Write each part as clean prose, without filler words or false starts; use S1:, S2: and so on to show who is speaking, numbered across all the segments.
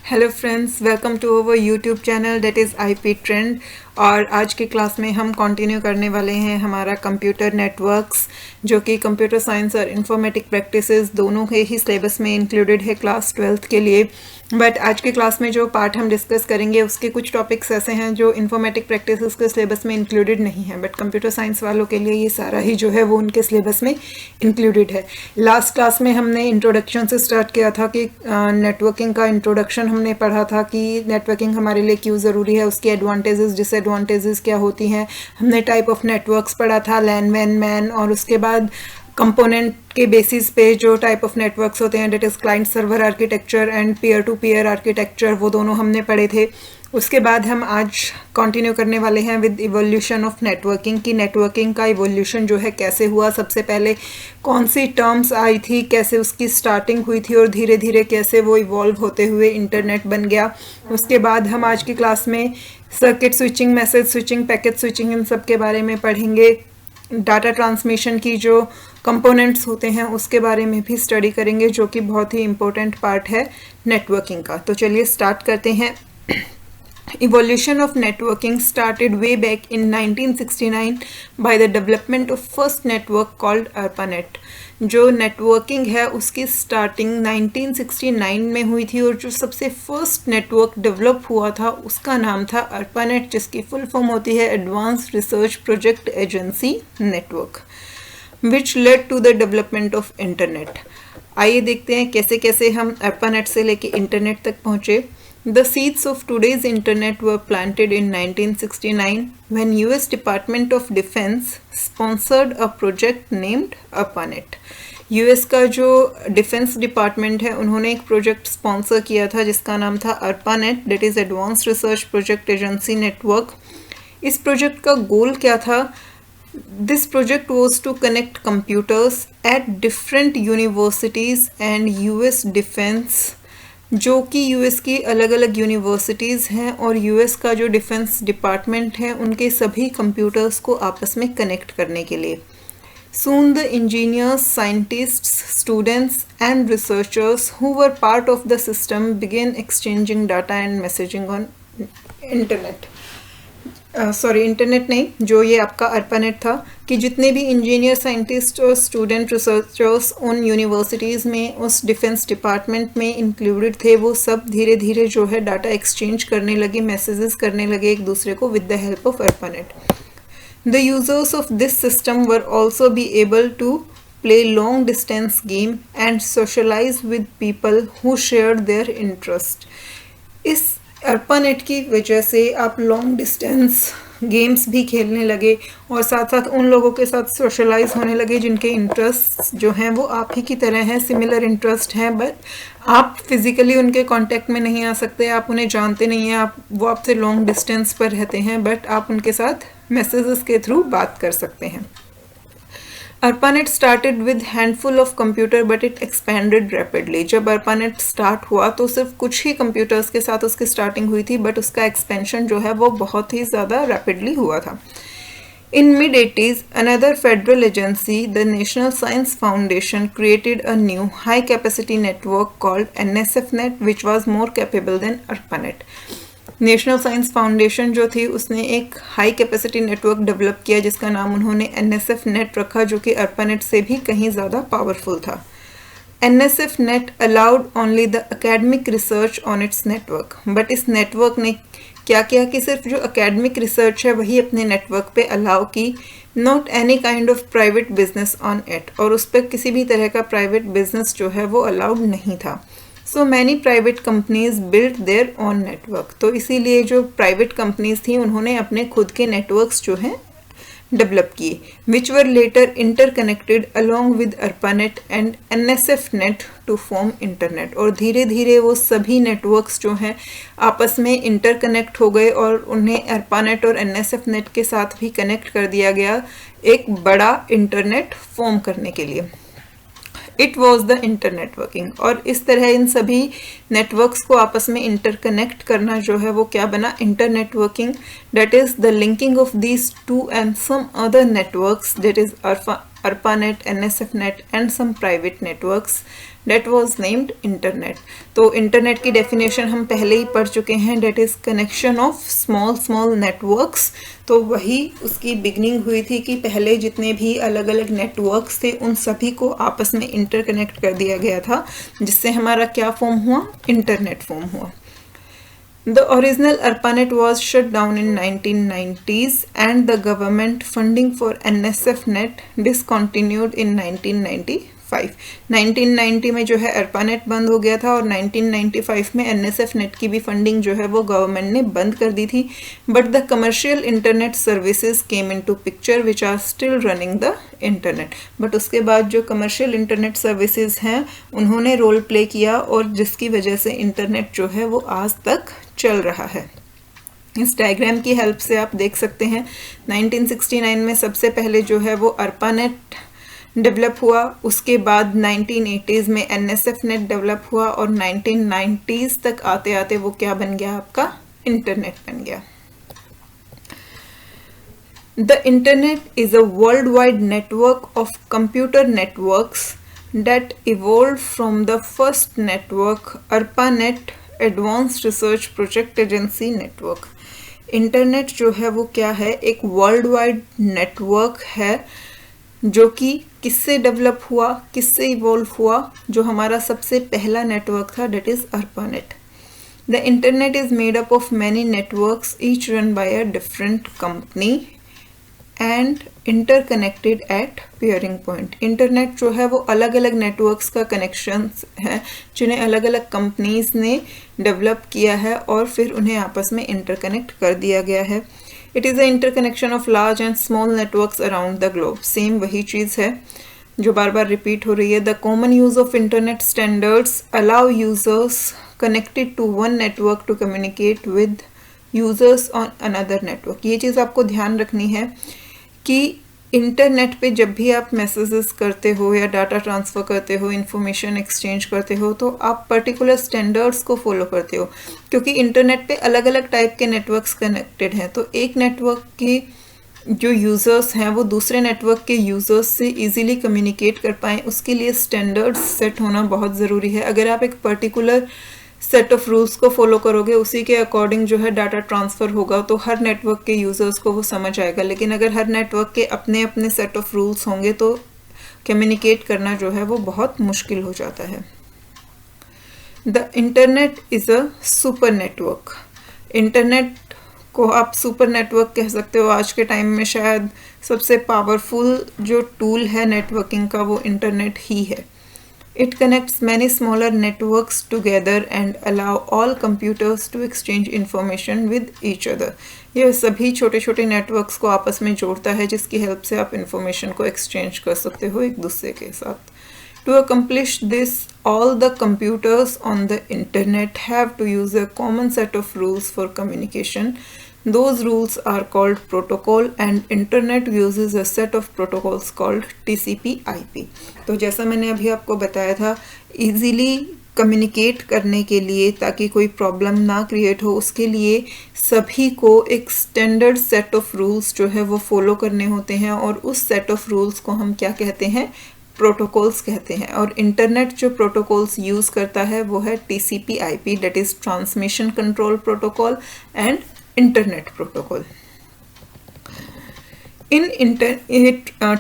S1: Hello friends, welcome to our YouTube channel that is IP trend. और आज की class में हम कंटिन्यू करने वाले हैं हमारा कंप्यूटर नेटवर्क्स, जो कि कंप्यूटर साइंस और इंफॉर्मेटिक प्रैक्टिसेस दोनों के ही सिलेबस में इंक्लूडेड है क्लास 12th के लिए। बट आज की क्लास में जो पार्ट हम डिस्कस करेंगे उसके कुछ टॉपिक्स ऐसे हैं जो इंफॉर्मेटिक प्रैक्टिसेस के सिलेबस में इंक्लूडेड नहीं है, बट कंप्यूटर साइंस वालों के लिए ये सारा ही जो है वो उनके सिलेबस में इंक्लूडेड है। लास्ट क्लास में हमने इंट्रोडक्शन से स्टार्ट किया था कि नेटवर्किंग का इंट्रोडक्शन हमने पढ़ा था कि नेटवर्किंग हमारे लिए क्यों ज़रूरी है, उसकी एडवांटेजेस डिसएडवांटेजेस क्या होती हैं। हमने टाइप ऑफ नेटवर्क्स पढ़ा था, लैन, वैन, मैन, और उसके बाद कंपोनेंट के बेसिस पे जो टाइप ऑफ नेटवर्क्स होते हैं, that is client server architecture and peer to peer architecture, वो दोनों हमने पढ़े थे। उसके बाद हम आज कंटिन्यू करने वाले हैं विद इवोल्यूशन ऑफ नेटवर्किंग, की नेटवर्किंग का इवोल्यूशन जो है कैसे हुआ, सबसे पहले कौन सी टर्म्स आई थी, कैसे उसकी स्टार्टिंग हुई थी और धीरे धीरे कैसे वो इवॉल्व होते हुए इंटरनेट बन गया। उसके बाद हम आज की क्लास में circuit switching, message switching, packet switching, इन सब के बारे में पढ़ेंगे। डाटा ट्रांसमिशन की जो कंपोनेंट्स होते हैं उसके बारे में भी स्टडी करेंगे, जो कि बहुत ही इम्पोर्टेंट पार्ट है नेटवर्किंग का। तो चलिए स्टार्ट करते हैं। Evolution of networking started way back in 1969 by the development of first network called ARPANET। जो नेटवर्किंग है उसकी स्टार्टिंग 1969 में हुई थी और जो सबसे फर्स्ट नेटवर्क डेवलप हुआ था उसका नाम था ARPANET, जिसकी फुल फॉर्म होती है advance research project agency network, which led to the development of internet. आइए देखते हैं कैसे कैसे हम ARPANET से लेके इंटरनेट तक पहुँचे। The seeds of today's internet were planted in 1969 when US Department of Defense sponsored a project named ARPANET। US का जो डिफेंस डिपार्टमेंट है उन्होंने एक प्रोजेक्ट स्पॉन्सर किया था जिसका नाम था ARPANET, that is advance research project agency network. इस प्रोजेक्ट का गोल क्या था? This project was to connect computers at different universities and US Defense, जो कि यूएस की अलग अलग यूनिवर्सिटीज़ हैं और यूएस का जो डिफेंस डिपार्टमेंट है उनके सभी कंप्यूटर्स को आपस में कनेक्ट करने के लिए। Soon the engineers, scientists, students and researchers who were part of the system began exchanging data and messaging on internet। Internet नहीं, जो ये आपका ARPANET था, कि जितने भी इंजीनियर, साइंटिस्ट और स्टूडेंट रिसर्चर्स उन यूनिवर्सिटीज़ में, उस डिफेंस डिपार्टमेंट में इंक्लूडेड थे, वो सब धीरे धीरे जो है डाटा एक्सचेंज करने लगे, मैसेजेस करने लगे एक दूसरे को with the help of ARPANET। The users of this system were also be able to play long distance game and socialize with people who share their interest. इस ARPANET की वजह से आप लॉन्ग डिस्टेंस गेम्स भी खेलने लगे और साथ साथ उन लोगों के साथ सोशलाइज होने लगे जिनके इंटरेस्ट जो हैं वो आप ही की तरह हैं, सिमिलर इंटरेस्ट हैं, बट आप फिज़िकली उनके कांटेक्ट में नहीं आ सकते, आप उन्हें जानते नहीं हैं, वो आपसे लॉन्ग डिस्टेंस पर रहते हैं, बट आप उनके साथ मैसेजेस के थ्रू बात कर सकते हैं। ARPANET started with handful of computer but it expanded rapidly। जब ARPANET स्टार्ट हुआ तो सिर्फ कुछ ही कंप्यूटर्स के साथ उसकी स्टार्टिंग हुई थी, बट उसका एक्सपेंशन जो है वो बहुत ही ज़्यादा रैपिडली हुआ था। In mid-80s, another federal agency, the National Science Foundation, created a new high-capacity network called NSFNet, which was more capable than ARPANET। National science foundation जो थी उसने एक हाई कैपेसिटी नेटवर्क डेवलप किया जिसका नाम उन्होंने NSFNet रखा, जो कि ARPANET से भी कहीं ज़्यादा पावरफुल था। NSFNet allowed only the academic research on it's network, but इस नेटवर्क ने क्या किया कि सिर्फ जो एकेडमिक रिसर्च है वही अपने नेटवर्क पे अलाउ की, not any kind of private business on it, और उस पर किसी भी तरह का प्राइवेट बिजनेस जो है वो अलाउड नहीं था। So many private companies build their own network, तो इसीलिए जो प्राइवेट कंपनीज थी उन्होंने अपने खुद के नेटवर्क्स जो हैं डेवलप किए, which were later interconnected along with ARPANET and NSFNet to form internet. और धीरे धीरे वो सभी नेटवर्क्स जो हैं आपस में इंटरकनेक्ट हो गए और उन्हें ARPANET और NSFNet के साथ भी कनेक्ट कर दिया गया एक बड़ा इंटरनेट फॉर्म करने के लिए। इट वॉज द इंटरनेटवर्किंग, और इस तरह इन सभी नेटवर्क्स को आपस में इंटरकनेक्ट करना जो है वो क्या बना? Internetworking, that is the linking of these two and some other networks, that is ARPANET, NSFNet and some private networks that was named internet. तो इंटरनेट की डेफिनेशन हम पहले ही पढ़ चुके हैं, that is connection of small networks. तो वही उसकी बिगनिंग हुई थी कि पहले जितने भी अलग अलग नेटवर्क्स थे उन सभी को आपस में इंटरकनेक्ट कर दिया गया था, जिससे हमारा क्या फॉर्म हुआ, इंटरनेट फॉर्म हुआ. The original ARPANET was shut down in 1990s and the government funding for NSFNet discontinued in 1995. 1990 में जो है ARPANET बंद हो गया था और 1995 में NSFNet की भी फंडिंग जो है वो गवर्नमेंट ने बंद कर दी थी. But the commercial internet services came into picture which are still running the internet. But उसके बाद जो कमर्शियल इंटरनेट सर्विसेज हैं उन्होंने रोल प्ले किया और जिसकी वजह से इंटरनेट जो है वो आज तक चल रहा है. इस डायग्राम की हेल्प से आप देख सकते हैं 1969 में सबसे पहले जो है वो ARPANET डेवलप हुआ, उसके बाद 1980s में NSFNet डेवलप हुआ और 1990s तक आते आते वो क्या बन गया, आपका इंटरनेट बन गया. The internet is a worldwide network of computer networks that evolved from the first network, ARPANET, Advanced Research Project Agency Network. Internet जो है वो क्या है, एक वर्ल्ड वाइड नेटवर्क है जो कि किससे डेवलप हुआ, किससे इवॉल्व हुआ, जो हमारा सबसे पहला नेटवर्क था, that is ARPANET. The internet is made up of many networks each run by a different company and interconnected at peering point. Internet जो है वो अलग अलग नेटवर्क्स का कनेक्शन है जिन्हें अलग अलग कंपनीज ने डेवलप किया है और फिर उन्हें आपस में इंटरकनेक्ट कर दिया गया है. It is a interconnection of large and small networks around the globe. Same वही चीज़ है जो बार बार रिपीट हो रही है. The common use of internet standards allow users connected to one network to communicate with users on another network. ये चीज़ आपको ध्यान रखनी है कि इंटरनेट पे जब भी आप मैसेजेस करते हो या डाटा ट्रांसफ़र करते हो, इंफॉर्मेशन एक्सचेंज करते हो, तो आप पर्टिकुलर स्टैंडर्ड्स को फॉलो करते हो, क्योंकि इंटरनेट पे अलग अलग टाइप के नेटवर्क्स कनेक्टेड हैं. तो एक नेटवर्क के जो यूज़र्स हैं वो दूसरे नेटवर्क के यूज़र्स से इजीली कम्युनिकेट कर पाएँ, उसके लिए स्टैंडर्ड्स सेट होना बहुत ज़रूरी है. अगर आप एक पर्टिकुलर सेट ऑफ रूल्स को फॉलो करोगे, उसी के अकॉर्डिंग जो है डाटा ट्रांसफ़र होगा, तो हर नेटवर्क के यूज़र्स को वो समझ आएगा. लेकिन अगर हर नेटवर्क के अपने अपने सेट ऑफ रूल्स होंगे तो कम्युनिकेट करना जो है वो बहुत मुश्किल हो जाता है. The internet is a super network. Internet को आप सुपर नेटवर्क कह सकते हो. आज के टाइम में शायद सबसे पावरफुल जो टूल है नेटवर्किंग का वो इंटरनेट ही है. It connects many smaller networks together and allow all computers to exchange information with each other. यह सभी छोटे छोटे नेटवर्क्स को आपस में जोड़ता है जिसकी हेल्प से आप इंफॉर्मेशन को एक्सचेंज कर सकते हो एक दूसरे के साथ. To accomplish this, all the computers on the internet have to use a common set of rules for communication. Those rules are called protocol and internet uses a set of protocols called TCP/IP. तो जैसा मैंने अभी आपको बताया था, easily communicate करने के लिए ताकि कोई प्रॉब्लम ना क्रिएट हो, उसके लिए सभी को एक स्टैंडर्ड सेट ऑफ रूल्स जो है वो फॉलो करने होते हैं और उस सेट ऑफ रूल्स को हम क्या कहते हैं, प्रोटोकॉल्स कहते हैं. और इंटरनेट जो प्रोटोकॉल्स यूज़ करता है वो है TCP/IP, that is transmission control protocol and internet protocol. In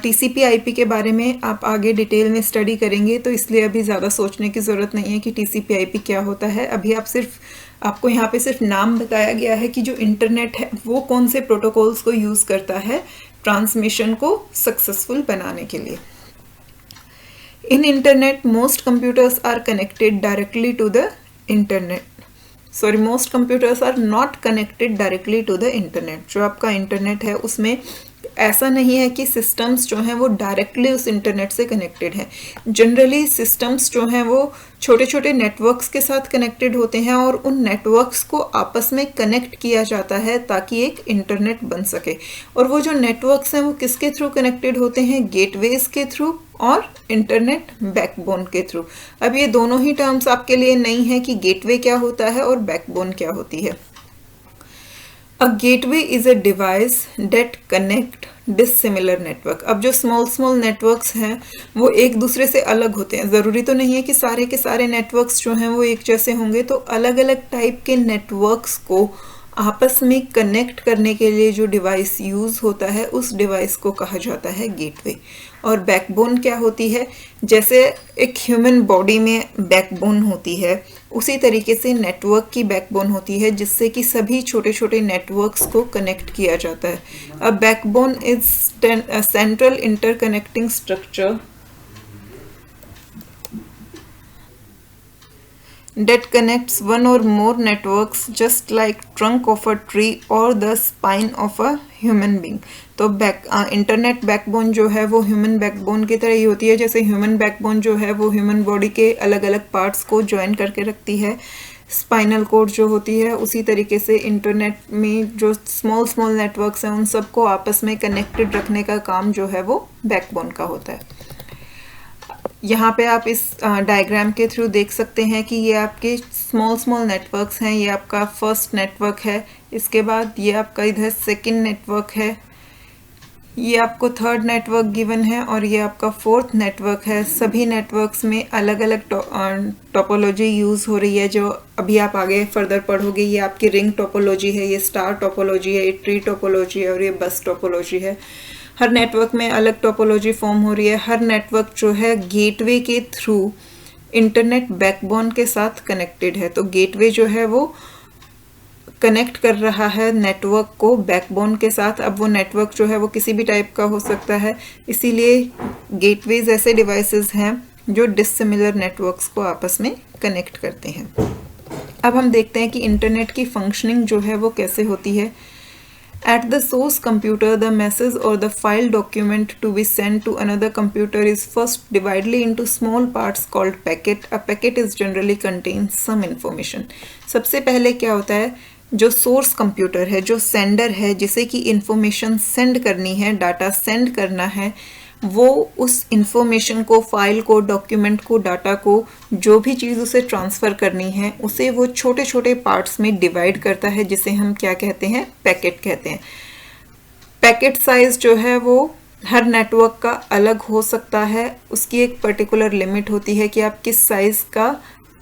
S1: TCP/IP के बारे में आप आगे डिटेल में स्टडी करेंगे, तो इसलिए अभी ज़्यादा सोचने की ज़रूरत नहीं है कि TCP/IP क्या होता है. अभी आपको यहाँ पे सिर्फ नाम बताया गया है कि जो इंटरनेट है वो कौन से प्रोटोकॉल्स को यूज़ करता है ट्रांसमिशन को सक्सेसफुल बनाने के लिए. In internet, most computers are connected directly to the internet. Sorry, most computers are not connected directly to the internet. जो आपका इंटरनेट है उसमें ऐसा नहीं है कि सिस्टम्स जो हैं वो डायरेक्टली उस इंटरनेट से कनेक्टेड हैं. जनरली सिस्टम्स जो हैं वो छोटे छोटे नेटवर्क्स के साथ कनेक्टेड होते हैं और उन नेटवर्क्स को आपस में कनेक्ट किया जाता है ताकि एक इंटरनेट बन सके. और वो जो नेटवर्क्स हैं वो किसके थ्रू कनेक्टेड होते हैं, गेटवेज के थ्रू और इंटरनेट बैकबोन के थ्रू. अब ये दोनों ही टर्म्स आपके लिए नहीं है कि गेटवे क्या होता है और बैकबोन क्या होती है. A gateway is a device that connect dissimilar network. अब जो स्मॉल नेटवर्क्स हैं वो एक दूसरे से अलग होते हैं। ज़रूरी तो नहीं है कि सारे के सारे नेटवर्क्स जो हैं वो एक जैसे होंगे, तो अलग अलग टाइप के नेटवर्क्स को आपस में कनेक्ट करने के लिए जो डिवाइस यूज़ होता है उस डिवाइस को कहा जाता है गेटवे। और बैकबोन क्या होती है? जैसे एक ह्यूमन बॉडी में बैकबोन होती है, उसी तरीके से नेटवर्क की बैकबोन होती है जिससे कि सभी छोटे छोटे नेटवर्क्स को कनेक्ट किया जाता है। A backbone is central interconnecting structure that connects one or more networks just like trunk of a tree or the spine of a human being। तो इंटरनेट बैकबोन जो है वो ह्यूमन बैकबोन की तरह ही होती है। जैसे ह्यूमन बैकबोन जो है वो ह्यूमन बॉडी के अलग अलग पार्ट्स को ज्वाइन करके रखती है, स्पाइनल कोड जो होती है, उसी तरीके से इंटरनेट में जो स्मॉल नेटवर्क्स हैं उन सबको आपस में कनेक्टेड रखने का काम जो है वो बैकबोन का होता है। यहाँ पे आप इस डायग्राम के थ्रू देख सकते हैं कि ये आपके स्मॉल नेटवर्क्स हैं। ये आपका फर्स्ट नेटवर्क है, इसके बाद ये आपका इधर सेकंड नेटवर्क है, ये आपको थर्ड नेटवर्क गिवन है और ये आपका फोर्थ नेटवर्क है। सभी नेटवर्क्स में अलग अलग टोपोलॉजी यूज़ हो रही है जो अभी आप आगे फर्दर पढ़ोगे। ये आपकी रिंग टोपोलॉजी है, ये स्टार टोपोलॉजी है, ये ट्री टोपोलॉजी है और ये बस टोपोलॉजी है। हर नेटवर्क में अलग टोपोलॉजी फॉर्म हो रही है। हर नेटवर्क जो है गेटवे के थ्रू इंटरनेट बैकबोन के साथ कनेक्टेड है। तो गेटवे जो है वो कनेक्ट कर रहा है नेटवर्क को बैकबोन के साथ। अब वो नेटवर्क जो है वो किसी भी टाइप का हो सकता है, इसीलिए गेटवेज ऐसे डिवाइसेस हैं जो डिसिमिलर नेटवर्क्स को आपस में कनेक्ट करते हैं। अब हम देखते हैं कि इंटरनेट की फंक्शनिंग जो है वो कैसे होती है। At the source computer, the message or the file document to be sent to another computer is first divided into small parts called packet. A packet is generally contains some information. सबसे पहले क्या होता है, जो source computer है, जो sender है, जिसे कि इंफॉर्मेशन सेंड करनी है, डाटा सेंड करना है, वो उस इंफॉर्मेशन को, फाइल को, डॉक्यूमेंट को, डाटा को, जो भी चीज़ उसे ट्रांसफ़र करनी है, उसे वो छोटे छोटे पार्ट्स में डिवाइड करता है, जिसे हम क्या कहते हैं, पैकेट कहते हैं। पैकेट साइज़ जो है वो हर नेटवर्क का अलग हो सकता है। उसकी एक पर्टिकुलर लिमिट होती है कि आप किस साइज़ का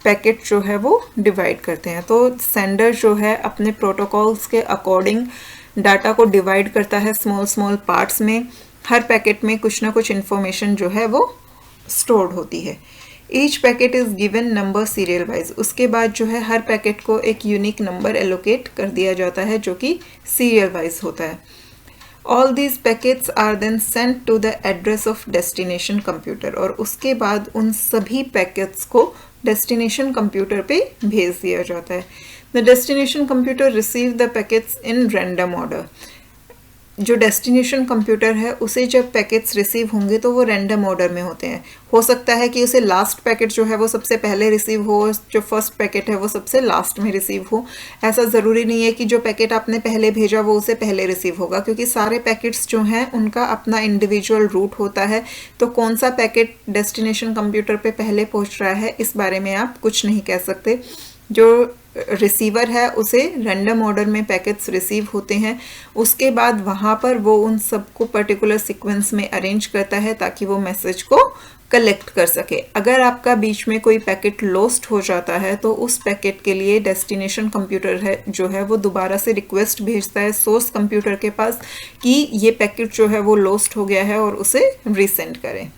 S1: पैकेट जो है वो डिवाइड करते हैं। तो सेंडर जो है अपने प्रोटोकॉल्स के अकॉर्डिंग डाटा को डिवाइड करता है स्मॉल पार्ट्स में। हर पैकेट में कुछ ना कुछ इन्फॉर्मेशन जो है वो स्टोर्ड होती है। Each packet is given number serial wise. उसके बाद जो है हर पैकेट को एक यूनिक नंबर एलोकेट कर दिया जाता है जो कि सीरियल वाइज होता है। All these packets are then sent to the address of destination computer. और उसके बाद उन सभी पैकेट्स को डेस्टिनेशन कंप्यूटर पे भेज दिया जाता है। The destination computer receive the packets in random order. जो डेस्टिनेशन कंप्यूटर है उसे जब पैकेट्स रिसीव होंगे तो वो रैंडम ऑर्डर में होते हैं। हो सकता है कि उसे लास्ट पैकेट जो है वो सबसे पहले रिसीव हो, जो फर्स्ट पैकेट है वो सबसे लास्ट में रिसीव हो। ऐसा ज़रूरी नहीं है कि जो पैकेट आपने पहले भेजा वो उसे पहले रिसीव होगा, क्योंकि सारे पैकेट्स जो हैं उनका अपना इंडिविजुअल रूट होता है। तो कौन सा पैकेट डेस्टिनेशन कंप्यूटर पे पहले पहुंच रहा है इस बारे में आप कुछ नहीं कह सकते। जो रिसीवर है उसे रैंडम ऑर्डर में पैकेट्स रिसीव होते हैं। उसके बाद वहाँ पर वो उन सबको पर्टिकुलर सीक्वेंस में अरेंज करता है ताकि वो मैसेज को कलेक्ट कर सके। अगर आपका बीच में कोई पैकेट लॉस्ट हो जाता है तो उस पैकेट के लिए डेस्टिनेशन कंप्यूटर है जो है वो दोबारा से रिक्वेस्ट भेजता है सोर्स कंप्यूटर के पास कि ये पैकेट जो है वो लॉस्ट हो गया है और उसे रीसेंड करें।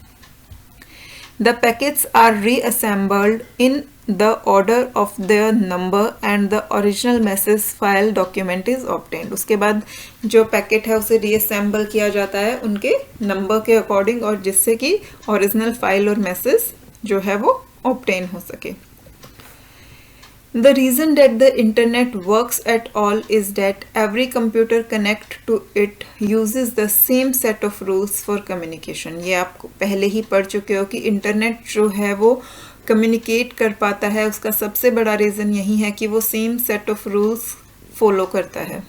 S1: The packets are reassembled in the order of their number and the original message file document is obtained। उसके बाद जो पैकेट है उसे रीअसेंबल किया जाता है उनके नंबर के अकॉर्डिंग, और जिससे कि ओरिजिनल फाइल और मैसेज जो है वो ऑब्टेन हो सके। The reason that the internet works at all is that every computer connect to it uses the same set of rules for communication। ये आपको पहले ही पढ़ चुके हो कि इंटरनेट जो है वो कम्युनिकेट कर पाता है, उसका सबसे बड़ा रीज़न यही है कि वो same set of rules follow करता है।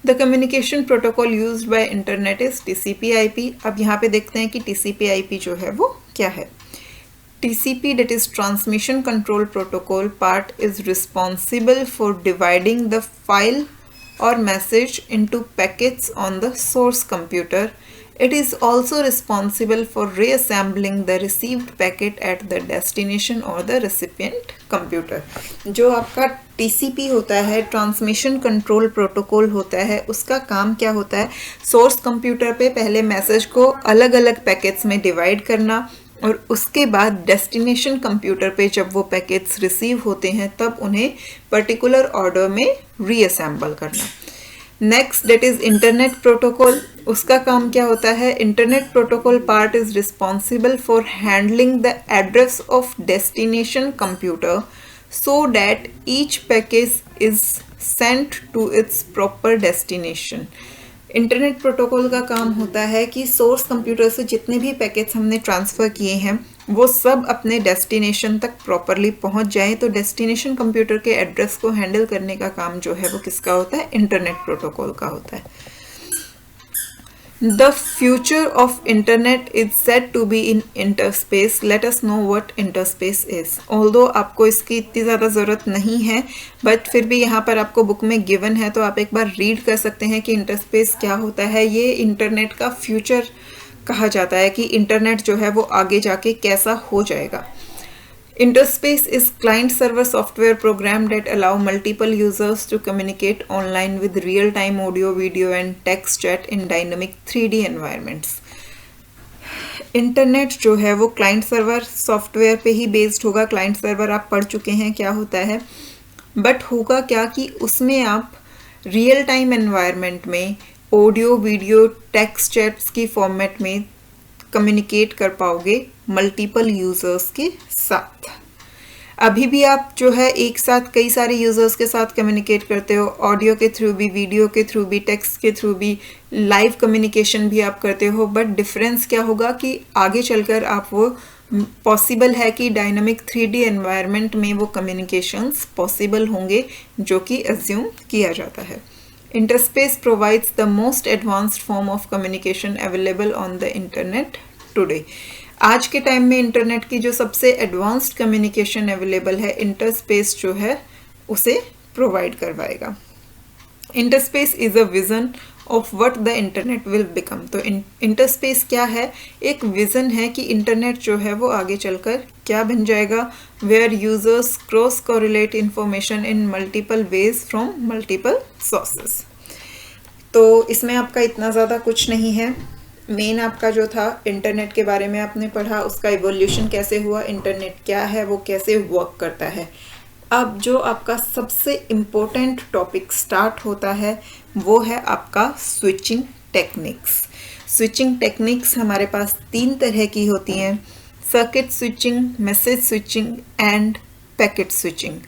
S1: The communication protocol used by internet is TCP/IP। अब यहाँ पे देखते हैं कि TCP/IP जो है वो क्या है। TCP, that is Transmission Control Protocol part, is responsible for dividing the file or message into packets on the source computer. It is also responsible for reassembling the received packet at the destination or the recipient computer. जो आपका TCP होता है, transmission control protocol होता है, उसका काम क्या होता है? सोर्स कंप्यूटर पे पहले मैसेज को अलग अलग पैकेट्स में डिवाइड करना और उसके बाद डेस्टिनेशन कंप्यूटर पे जब वो पैकेट्स रिसीव होते हैं तब उन्हें पर्टिकुलर ऑर्डर में रीअसेंबल करना. Next that is internet protocol. उसका काम क्या होता है? Internet protocol part is responsible for handling the address of destination computer so that each package is sent to its proper destination. Internet protocol का काम होता है कि सोर्स कंप्यूटर से जितने भी पैकेट्स हमने ट्रांसफ़र किए हैं वो सब अपने डेस्टिनेशन तक प्रॉपरली पहुंच जाएं. तो डेस्टिनेशन कंप्यूटर के एड्रेस को हैंडल करने का काम जो है वो किसका होता है? इंटरनेट प्रोटोकॉल का होता है. The future of internet is said to be in interspace. Let us know what interspace is. Although आपको इसकी इतनी ज़्यादा ज़रूरत नहीं है, बट फिर भी यहाँ पर आपको बुक में गिवन है तो आप एक बार रीड कर सकते हैं कि इंटरस्पेस क्या होता है. ये इंटरनेट का फ्यूचर कहा जाता है कि इंटरनेट जो है वो आगे जाके कैसा हो जाएगा. Interspace is client-server software program that allow multiple users to communicate online with real-time audio, video and text chat in dynamic 3D environments. Internet जो है वो क्लाइंट सर्वर सॉफ्टवेयर पे ही बेस्ड होगा. क्लाइंट सर्वर आप पढ़ चुके हैं क्या होता है, बट होगा क्या कि उसमें आप रियल टाइम एनवायरनमेंट में ऑडियो, वीडियो, टेक्स्ट चैट्स की फॉर्मेट में कम्युनिकेट कर पाओगे मल्टीपल यूज़र्स के साथ. अभी भी आप जो है एक साथ कई सारे यूज़र्स के साथ कम्युनिकेट करते हो, ऑडियो के थ्रू भी, वीडियो के थ्रू भी, टेक्स्ट के थ्रू भी, लाइव कम्युनिकेशन भी आप करते हो. बट डिफरेंस क्या होगा कि आगे चलकर आप वो पॉसिबल है कि डायनामिक 3D एनवायरनमेंट में वो कम्युनिकेशंस पॉसिबल होंगे जो कि एज्यूम किया जाता है. Interspace provides the most advanced form of communication available on the internet today. आज के टाइम में इंटरनेट की जो सबसे एडवांस्ड कम्युनिकेशन अवेलेबल है, इंटरस्पेस जो है उसे प्रोवाइड करवाएगा. Interspace is a vision of what the internet will become. तो इंटरस्पेस क्या है? एक विजन है कि इंटरनेट जो है वो आगे चलकर क्या बन जाएगा. Where users cross correlate information in multiple ways from multiple sources. तो इसमें आपका इतना ज़्यादा कुछ नहीं है. मेन आपका जो था इंटरनेट के बारे में आपने पढ़ा, उसका इवोल्यूशन कैसे हुआ, इंटरनेट क्या है, वो कैसे वर्क करता है. अब जो आपका सबसे इम्पोर्टेंट टॉपिक स्टार्ट होता है वो है आपका स्विचिंग टेक्निक्स. स्विचिंग टेक्निक्स हमारे पास 3 तरह की होती हैं: circuit switching, message switching end packet switching.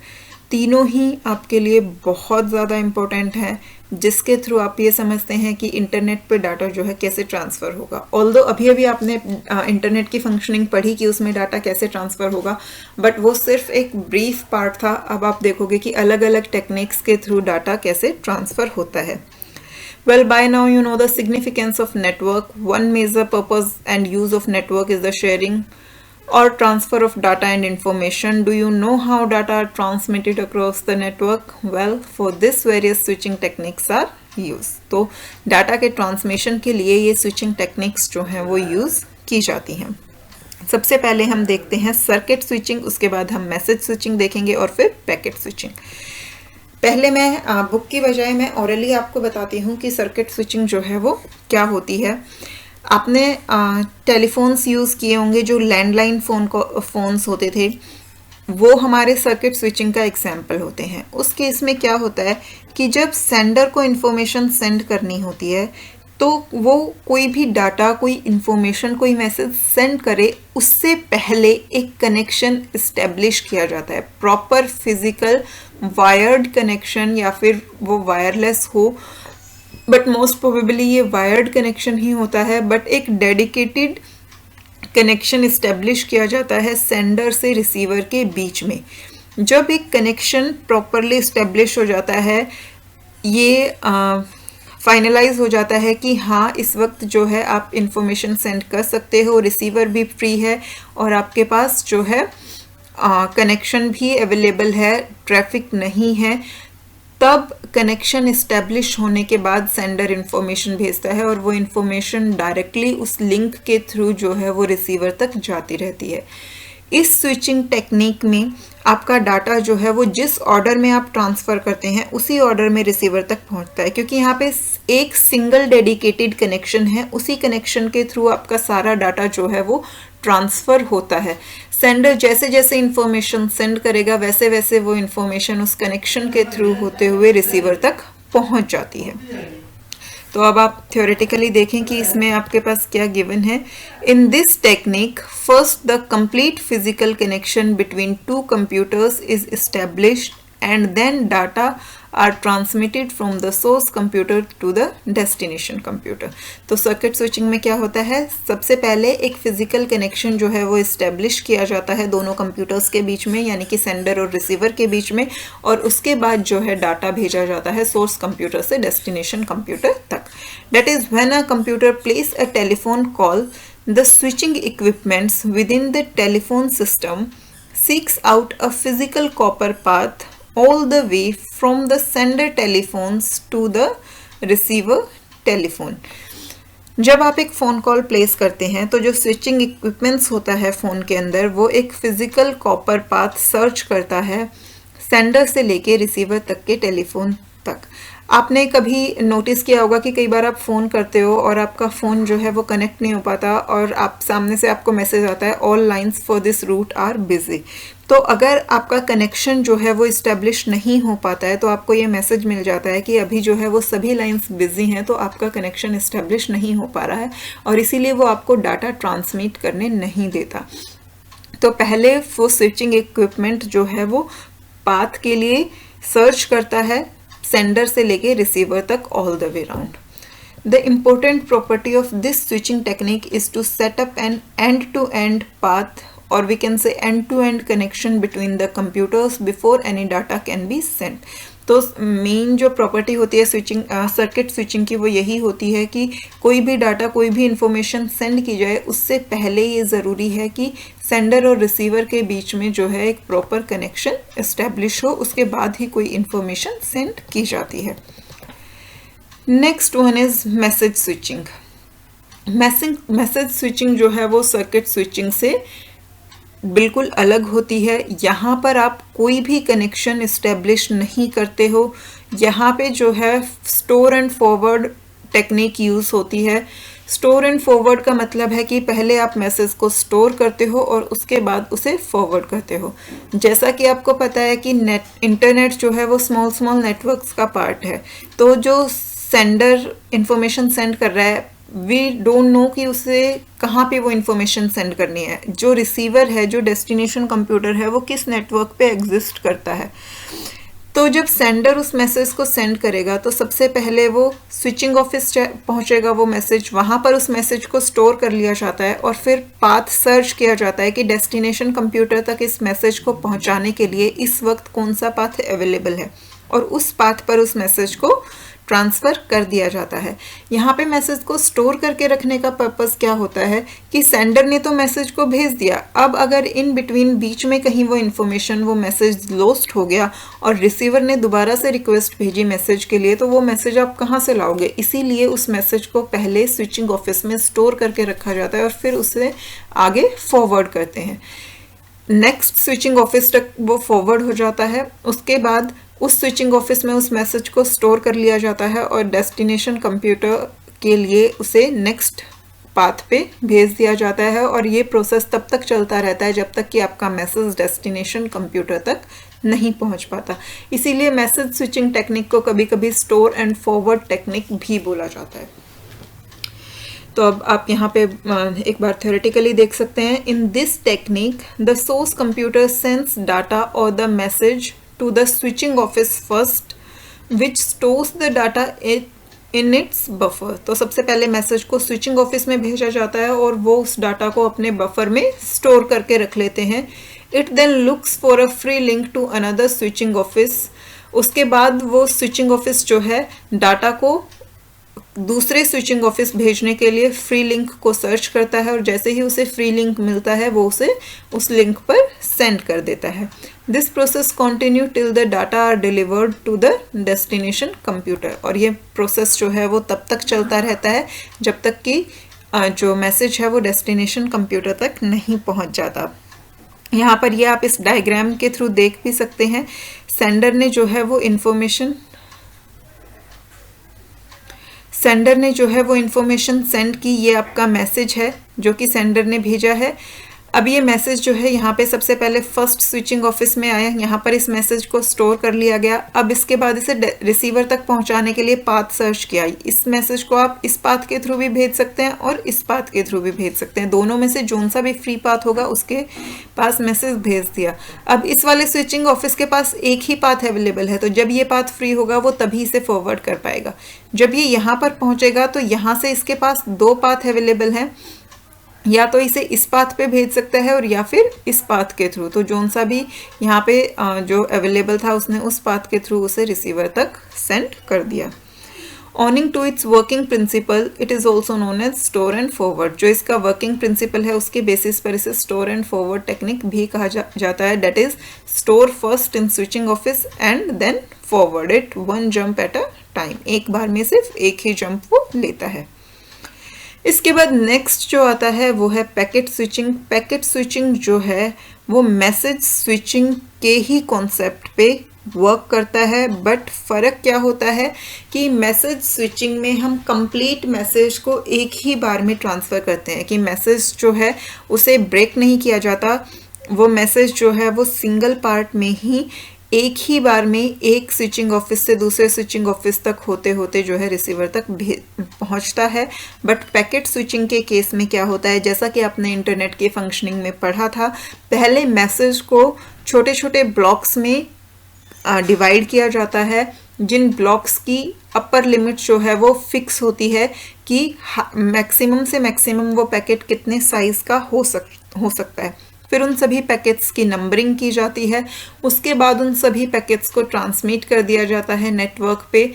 S1: तीनों ही आपके लिए बहुत ज़्यादा इम्पोर्टेंट है, जिसके थ्रू आप ये समझते हैं कि इंटरनेट पे डाटा जो है कैसे ट्रांसफ़र होगा. ऑल्दो अभी अभी आपने इंटरनेट की फंक्शनिंग पढ़ी कि उसमें डाटा कैसे ट्रांसफ़र होगा, बट वो सिर्फ एक ब्रीफ पार्ट था. अब आप देखोगे कि अलग अलग टेक्निक्स के थ्रू डाटा कैसे ट्रांसफ़र होता है. Well, by now you know the significance of network. One major purpose and use of network is the sharing or transfer of data and information. Do you know how data are transmitted across the network? Well, for this various switching techniques are used. तो data के transmission के लिए ये switching techniques जो हैं वो use की जाती हैं. सबसे पहले हम देखते हैं सर्किट स्विचिंग, उसके बाद हम मैसेज स्विचिंग देखेंगे और फिर पैकेट स्विचिंग. पहले मैं बुक की बजाय मैं ऑरली आपको बताती हूँ कि सर्किट स्विचिंग जो है वो क्या होती है. आपने टेलीफोन्स यूज़ किए होंगे, जो लैंडलाइन फ़ोन्स होते थे, वो हमारे सर्किट स्विचिंग का एग्जाम्पल होते हैं. उस केस में क्या होता है कि जब सेंडर को इन्फॉर्मेशन सेंड करनी होती है तो वो कोई भी डाटा, कोई इन्फॉर्मेशन, कोई मैसेज सेंड करे उससे पहले एक कनेक्शन इस्टेब्लिश किया जाता है. प्रॉपर फिजिकल वायर्ड कनेक्शन या फिर वो वायरलेस हो, बट मोस्ट प्रोबेबली ये वायर्ड कनेक्शन ही होता है. बट एक डेडिकेटेड कनेक्शन इस्टेब्लिश किया जाता है सेंडर से रिसीवर के बीच में. जब एक कनेक्शन प्रॉपरली इस्टेब्लिश हो जाता है, ये फाइनलाइज हो जाता है कि हाँ इस वक्त जो है आप इंफॉर्मेशन सेंड कर सकते हो, रिसीवर भी फ्री है और आपके पास जो है कनेक्शन भी अवेलेबल है, ट्रैफिक नहीं है, तब कनेक्शन इस्टेब्लिश होने के बाद सेंडर इंफॉर्मेशन भेजता है और वो इंफॉर्मेशन डायरेक्टली उस लिंक के थ्रू जो है वो रिसीवर तक जाती रहती है। इस स्विचिंग टेक्निक में आपका डाटा जो है वो जिस ऑर्डर में आप ट्रांसफ़र करते हैं उसी ऑर्डर में रिसीवर तक पहुंचता है, क्योंकि यहाँ पे एक सिंगल डेडिकेटेड कनेक्शन है, उसी कनेक्शन के थ्रू आपका सारा डाटा जो है वो ट्रांसफ़र होता है। सेंडर जैसे जैसे इंफॉर्मेशन सेंड करेगा वैसे वैसे वो इंफॉर्मेशन उस कनेक्शन के थ्रू होते हुए रिसीवर तक पहुंच जाती है। तो अब आप थ्योरेटिकली देखें कि इसमें आपके पास क्या गिवन है। इन this technique first the complete physical connection between two computers is established and then data are transmitted from the source computer to the destination computer। तो सर्किट स्विचिंग में क्या होता है, सबसे पहले एक फिजिकल कनेक्शन जो है वो इस्टेब्लिश किया जाता है दोनों कंप्यूटर्स के बीच में, यानी कि सेंडर और रिसीवर के बीच में, और उसके बाद जो है डाटा भेजा जाता है सोर्स कंप्यूटर से डेस्टिनेशन कंप्यूटर तक। That is when a computer place a telephone call, the switching equipments within the telephone system seeks out a physical copper path all the way from the sender telephones to the receiver telephone। जब आप एक phone call place करते हैं तो जो switching equipments होता है phone के अंदर वो एक फिज़िकल कॉपर पाथ सर्च करता है सेंडर से लेके रिसीवर तक के टेलीफोन तक। आपने कभी नोटिस किया होगा कि कई बार आप फ़ोन करते हो और आपका फ़ोन जो है वो कनेक्ट नहीं हो पाता और आप सामने से आपको मैसेज आता है all lines for this route are busy. तो अगर आपका कनेक्शन जो है वो इस्टेब्लिश नहीं हो पाता है तो आपको ये मैसेज मिल जाता है कि अभी जो है वो सभी लाइंस बिजी हैं, तो आपका कनेक्शन इस्टेब्लिश नहीं हो पा रहा है और इसीलिए वो आपको डाटा ट्रांसमिट करने नहीं देता। तो पहले वो स्विचिंग इक्विपमेंट जो है वो पाथ के लिए सर्च करता है सेंडर से लेके रिसीवर तक all the way round. The important property of this switching technique is to set up an end-to-end path, or we can say end-to-end connection between the computers before any data can be sent। तो main जो property होती है switching circuit switching की वो यही होती है कि कोई भी डाटा कोई भी इंफॉर्मेशन सेंड की जाए उससे पहले ये ज़रूरी है कि सेंडर और रिसीवर के बीच में जो है एक प्रॉपर कनेक्शन एस्टेब्लिश हो, उसके बाद ही कोई इंफॉर्मेशन सेंड की जाती है। Next one is message switching. Message switching जो है वो सर्किट स्विचिंग से बिल्कुल अलग होती है। यहाँ पर आप कोई भी कनेक्शन इस्टेब्लिश नहीं करते हो, यहाँ पे जो है store and forward technique use होती है। स्टोर एंड फॉरवर्ड का मतलब है कि पहले आप मैसेज को स्टोर करते हो और उसके बाद उसे फॉरवर्ड करते हो। जैसा कि आपको पता है कि इंटरनेट जो है वो स्मॉल नेटवर्क्स का पार्ट है, तो जो सेंडर इंफॉर्मेशन सेंड कर रहा है वी डोंट नो कि उसे कहाँ पे वो इंफॉर्मेशन सेंड करनी है। जो रिसीवर है, जो डेस्टिनेशन कंप्यूटर है, वो किस नेटवर्क पे एग्जिस्ट करता है। तो जब सेंडर उस मैसेज को सेंड करेगा तो सबसे पहले वो स्विचिंग ऑफिस पहुंचेगा वो मैसेज, वहाँ पर उस मैसेज को स्टोर कर लिया जाता है और फिर पाथ सर्च किया जाता है कि डेस्टिनेशन कंप्यूटर तक इस मैसेज को पहुँचाने के लिए इस वक्त कौन सा पाथ अवेलेबल है, और उस पाथ पर उस मैसेज को ट्रांसफ़र कर दिया जाता है। यहाँ पे मैसेज को स्टोर करके रखने का पर्पस क्या होता है कि सेंडर ने तो मैसेज को भेज दिया, अब अगर इन बिटवीन बीच में कहीं वो इन्फॉर्मेशन वो मैसेज लॉस्ट हो गया और रिसीवर ने दोबारा से रिक्वेस्ट भेजी मैसेज के लिए, तो वो मैसेज आप कहाँ से लाओगे। इसीलिए उस मैसेज को पहले स्विचिंग ऑफिस में स्टोर करके रखा जाता है और फिर उसे आगे फॉरवर्ड करते हैं। नेक्स्ट स्विचिंग ऑफिस तक वो फॉरवर्ड हो जाता है, उसके बाद उस स्विचिंग ऑफिस में उस मैसेज को स्टोर कर लिया जाता है और डेस्टिनेशन कंप्यूटर के लिए उसे नेक्स्ट पाथ पे भेज दिया जाता है, और ये प्रोसेस तब तक चलता रहता है जब तक कि आपका मैसेज डेस्टिनेशन कंप्यूटर तक नहीं पहुंच पाता। इसीलिए मैसेज स्विचिंग टेक्निक को कभी कभी स्टोर एंड फॉरवर्ड टेक्निक भी बोला जाता है। तो अब आप यहाँ पे एक बार थ्योरेटिकली देख सकते हैं। In this technique the source computer sends data और the message to the switching office first, which stores the data in its buffer। तो सबसे पहले मैसेज को स्विचिंग ऑफिस में भेजा जाता है और वो उस डाटा को अपने बफर में स्टोर करके रख लेते हैं। It then looks for a free link to another switching office. उसके बाद वो स्विचिंग ऑफिस जो है डाटा को दूसरे स्विचिंग ऑफिस भेजने के लिए फ्री लिंक को सर्च करता है और जैसे ही उसे फ्री लिंक मिलता है वो उसे उस लिंक पर सेंड कर देता है। This process continue till the data are delivered to the destination computer. और ये प्रोसेस जो है वो तब तक चलता रहता है जब तक कि जो मैसेज है वो डेस्टिनेशन कंप्यूटर तक नहीं पहुंच जाता। यहाँ पर ये आप इस डायग्राम के थ्रू देख भी सकते हैं। सेंडर ने जो है वो इन्फॉर्मेशन सेंड की। ये आपका मैसेज है जो कि सेंडर ने भेजा है। अब ये मैसेज जो है यहाँ पे सबसे पहले फर्स्ट स्विचिंग ऑफिस में आया, यहाँ पर इस मैसेज को स्टोर कर लिया गया। अब इसके बाद इसे रिसीवर तक पहुँचाने के लिए पाथ सर्च किया। इस मैसेज को आप इस पाथ के थ्रू भी भेज सकते हैं और इस पाथ के थ्रू भी भेज सकते हैं। दोनों में से जोन सा भी फ्री पाथ होगा उसके पास मैसेज भेज दिया। अब इस वाले स्विचिंग ऑफिस के पास एक ही पाथ अवेलेबल है, तो जब ये पाथ फ्री होगा वो तभी इसे फॉरवर्ड कर पाएगा। जब ये यहाँ पर पहुँचेगा तो यहाँ से इसके पास दो पाथ अवेलेबल हैं, या तो इसे इस पाथ पे भेज सकता है और या फिर इस पाथ के थ्रू। तो जोन सा भी यहाँ पे जो अवेलेबल था उसने उस पाथ के थ्रू उसे रिसीवर तक सेंड कर दिया। Owing to its working principle it is also known as store and forward. जो इसका वर्किंग प्रिंसिपल है उसके बेसिस पर इसे स्टोर एंड फॉरवर्ड टेक्निक भी कहा जाता है। That is store first in switching office and then forward it one jump at a time. एक बार में सिर्फ एक ही जंप वो लेता है। इसके बाद नेक्स्ट जो आता है वो है पैकेट स्विचिंग। पैकेट स्विचिंग जो है वो मैसेज स्विचिंग के ही कॉन्सेप्ट पे वर्क करता है, बट फ़र्क क्या होता है कि मैसेज स्विचिंग में हम कंप्लीट मैसेज को एक ही बार में ट्रांसफ़र करते हैं, कि मैसेज जो है उसे ब्रेक नहीं किया जाता। वो मैसेज जो है वो सिंगल पार्ट में ही एक ही बार में एक स्विचिंग ऑफिस से दूसरे स्विचिंग ऑफिस तक होते होते जो है रिसीवर तक पहुंचता है। बट पैकेट स्विचिंग के केस में क्या होता है, जैसा कि आपने इंटरनेट के फंक्शनिंग में पढ़ा था, पहले मैसेज को छोटे छोटे ब्लॉक्स में डिवाइड किया जाता है, जिन ब्लॉक्स की अपर लिमिट जो है वो फिक्स होती है कि मैक्सिमम से मैक्सिमम वो पैकेट कितने साइज़ का हो सकता है। फिर उन सभी पैकेट्स की नंबरिंग की जाती है। उसके बाद उन सभी पैकेट्स को ट्रांसमिट कर दिया जाता है नेटवर्क पे।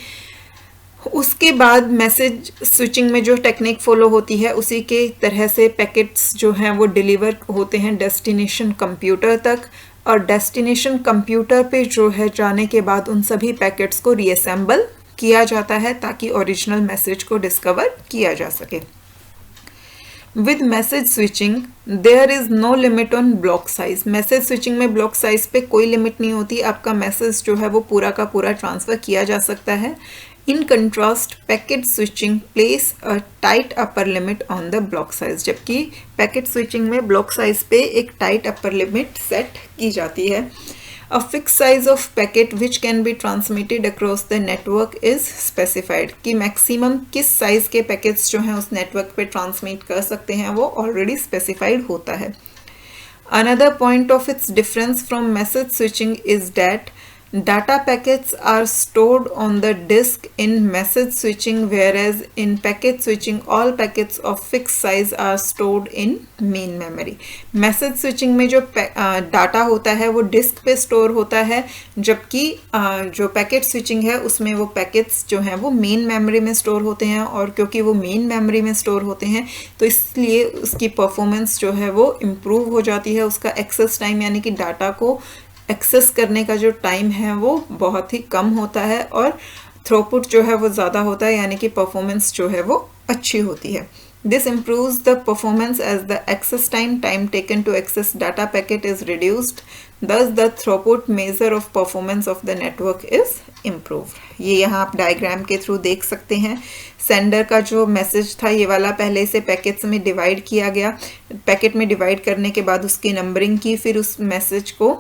S1: उसके बाद मैसेज स्विचिंग में जो टेक्निक फॉलो होती है उसी के तरह से पैकेट्स जो हैं वो डिलीवर होते हैं डेस्टिनेशन कंप्यूटर तक, और डेस्टिनेशन कंप्यूटर पे जो है जाने के बाद उन सभी पैकेट्स को रीअसेंबल किया जाता है ताकि ओरिजिनल मैसेज को डिस्कवर किया जा सके। With message switching there is no limit on block size. Message switching में ब्लॉक साइज पे कोई लिमिट नहीं होती, आपका मैसेज जो है वो पूरा का पूरा ट्रांसफर किया जा सकता है। In contrast packet switching place a tight upper limit on the block size, जबकि पैकेट स्विचिंग में ब्लॉक साइज पे एक टाइट अपर लिमिट सेट की जाती है। A fixed size of packet which can be transmitted across the network is specified, कि maximum किस size के पैकेट्स जो हैं उस नेटवर्क पे ट्रांसमिट कर सकते हैं वो ऑलरेडी स्पेसिफाइड होता है। Another point of its difference from message switching is that data packets are stored on the disk in message switching, whereas in packet switching all packets of fixed size are stored in main memory. message switching में जो data होता है वो disc पे store होता है, जबकि जो पैकेट स्विचिंग है उसमें वो पैकेट्स जो हैं वो मेन मेमोरी में स्टोर होते हैं, और क्योंकि वो मेन मेमोरी में स्टोर होते हैं तो इसलिए उसकी परफॉर्मेंस जो है वो इम्प्रूव हो जाती है। उसका एक्सेस टाइम यानी कि डाटा को एक्सेस करने का जो टाइम है वो बहुत ही कम होता है, और थ्रूपुट जो है वो ज़्यादा होता है, यानी कि परफॉर्मेंस जो है वो अच्छी होती है। This improves the performance as the access time taken to access data packet is reduced. Thus the throughput measure of performance of the network is improved. ये यहाँ आप डायग्राम के थ्रू देख सकते हैं। सेंडर का जो मैसेज था ये वाला पहले से पैकेट्स में डिवाइड किया गया, पैकेट में डिवाइड करने के बाद उसकी नंबरिंग की, फिर उस मैसेज को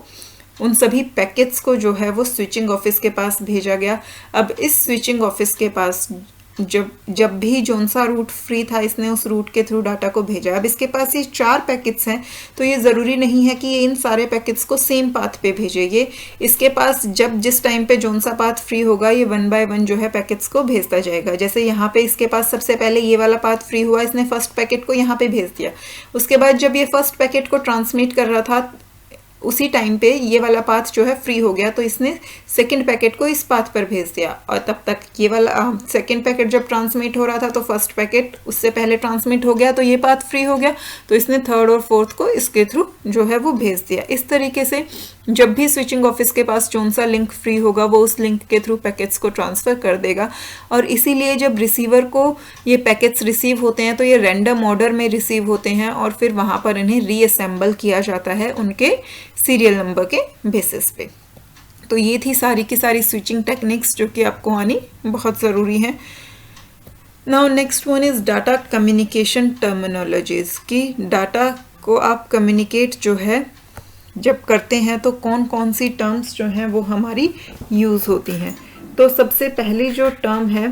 S1: उन सभी पैकेट्स को जो है वो स्विचिंग ऑफिस के पास भेजा गया। अब इस स्विचिंग ऑफिस के पास जब भी जोन सा रूट फ्री था इसने उस रूट के थ्रू डाटा को भेजा। अब इसके पास ये 4 पैकेट्स हैं तो ये ज़रूरी नहीं है कि ये इन सारे पैकेट्स को सेम पाथ पे भेजे। ये इसके पास जब जिस टाइम पे जोन सा पाथ फ्री होगा ये 1 बाय 1 जो है पैकेट्स को भेजता जाएगा। जैसे यहाँ पे इसके पास सबसे पहले ये वाला पाथ फ्री हुआ, इसने फर्स्ट पैकेट को यहाँ पे भेज दिया। उसके बाद जब ये फर्स्ट पैकेट को ट्रांसमिट कर रहा था उसी टाइम पे ये वाला पाथ जो है फ्री हो गया, तो इसने सेकंड पैकेट को इस पाथ पर भेज दिया, और तब तक ये वाला सेकंड पैकेट जब ट्रांसमिट हो रहा था तो फर्स्ट पैकेट उससे पहले ट्रांसमिट हो गया, तो ये पाथ फ्री हो गया, तो इसने थर्ड और फोर्थ को इसके थ्रू जो है वो भेज दिया। इस तरीके से जब भी स्विचिंग ऑफिस के पास कौन सा लिंक फ्री होगा वो उस लिंक के थ्रू पैकेट्स को ट्रांसफ़र कर देगा। और इसीलिए जब रिसीवर को ये पैकेट्स रिसीव होते हैं तो ये रैंडम ऑर्डर में रिसीव होते हैं, और फिर वहाँ पर इन्हें रीअसेंबल किया जाता है उनके सीरियल नंबर के बेसिस पे। तो ये थी सारी की सारी स्विचिंग टेक्निक्स जो कि आपको आनी बहुत ज़रूरी है। Now next one is data communication terminologies, कि डाटा को आप कम्युनिकेट जो है जब करते हैं तो कौन कौन सी टर्म्स जो हैं वो हमारी यूज़ होती हैं। तो सबसे पहली जो टर्म है